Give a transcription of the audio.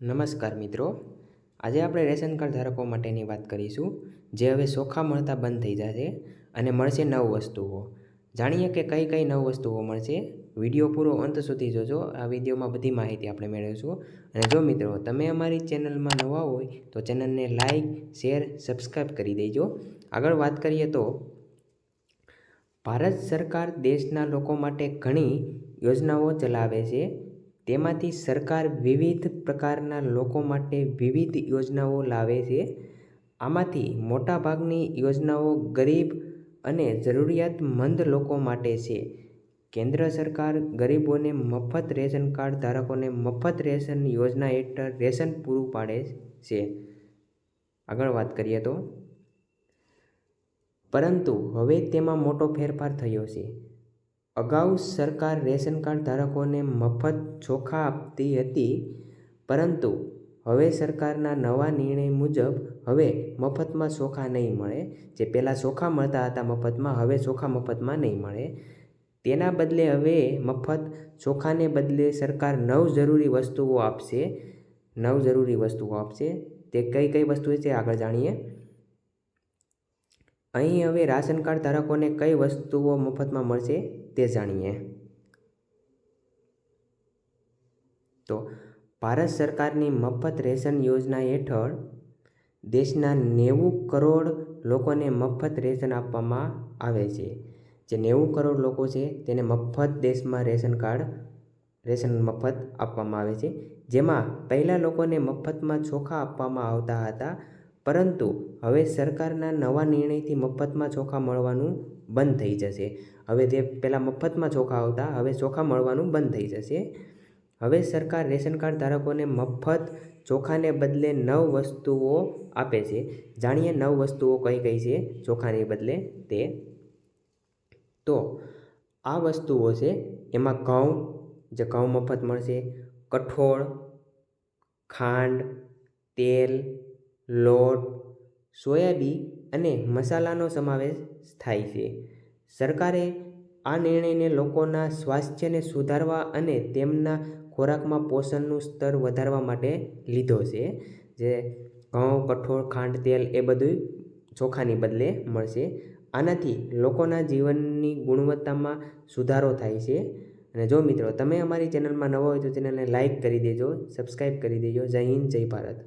નમસ્કાર મિત્રો, આજે આપણે રેશન કાર્ડ ધારકો માટેની વાત કરીશું, જે હવે ચોખા મળતા બંધ થઈ જશે અને મળશે 9 વસ્તુઓ. જાણીએ કે કઈ કઈ 9 વસ્તુઓ મળશે. વિડીયો પૂરો અંત સુધી જોજો. આ વિડીયોમાં બધી માહિતી આપણે મેળવીશું. અને જો મિત્રો તમે અમારી ચેનલમાં નવા હોય તો ચેનલને લાઇક, શેર, સબસ્ક્રાઈબ કરી દેજો. આગળ વાત કરીએ તો ભારત સરકાર દેશના લોકો માટે ઘણી યોજનાઓ ચલાવે છે. તેમાંથી સરકાર વિવિધ પ્રકારના લોકો માટે વિવિધ યોજનાઓ લાવે છે. આમાંથી મોટાભાગની યોજનાઓ ગરીબ અને જરૂરિયાતમંદ લોકો માટે છે. કેન્દ્ર સરકાર ગરીબોને મફત રેશન કાર્ડ ધારકોને મફત રેશન યોજના હેઠળ રેશન પૂરું પાડે છે. આગળ વાત કરીએ તો પરંતુ હવે તેમાં મોટો ફેરફાર થયો છે. અગાઉ સરકાર રેશન કાર્ડ ધારકોને મફત ચોખા આપતી હતી, પરંતુ હવે સરકારના નવા નિર્ણય મુજબ હવે મફતમાં ચોખા નહીં મળે. જે પહેલાં ચોખા મળતા હતા મફતમાં, હવે ચોખા મફતમાં નહીં મળે. તેના બદલે હવે મફત ચોખાને બદલે સરકાર 9 જરૂરી વસ્તુઓ આપશે. 9 જરૂરી વસ્તુઓ આપશે. તે કઈ કઈ વસ્તુઓ છે આગળ જાણીએ. અહીં હવે રાશન કાર્ડ ધારકોને કઈ વસ્તુઓ મફતમાં મળશે તે જાણીએ. તો ભારત સરકારની મફત રેશન યોજના હેઠળ દેશના 90 કરોડ લોકોને મફત રેશન આપવામાં આવે છે. જે 90 કરોડ લોકો છે તેને મફત દેશમાં રેશન મફત આપવામાં આવે છે. જેમાં પહેલાં લોકોને મફતમાં ચોખા આપવામાં આવતા હતા, પરંતુ હવે સરકારના નવા નિર્ણયથી મફતમાં ચોખા મળવાનું બંધ થઈ જશે. હવે જે પહેલાં મફતમાં ચોખા આવતા, હવે ચોખા મળવાનું બંધ થઈ જશે. હવે સરકાર રેશન કાર્ડ ધારકોને મફત ચોખાને બદલે 9 વસ્તુઓ આપે છે. જાણીએ 9 વસ્તુઓ કઈ કઈ છે ચોખાને બદલે તે. તો આ વસ્તુઓ છે, એમાં ઘઉં, જે ઘઉં મફત મળશે, કઠોળ, ખાંડ, તેલ, લોટ, સોયાબીન અને મસાલાનો સમાવેશ થાય છે. સરકારે આ નિર્ણયને લોકોના સ્વાસ્થ્યને સુધારવા અને તેમના ખોરાકમાં પોષણનું સ્તર વધારવા માટે લીધો છે. જે ઘઉં, કઠોળ, ખાંડ, તેલ એ બધું ચોખાની બદલે મળશે. આનાથી લોકોના જીવનની ગુણવત્તામાં સુધારો થાય છે. અને જો મિત્રો તમે અમારી ચેનલમાં નવા હોય તો ચેનલને લાઇક કરી દેજો, સબસ્ક્રાઈબ કરી દેજો. જય હિન્દ, જય ભારત.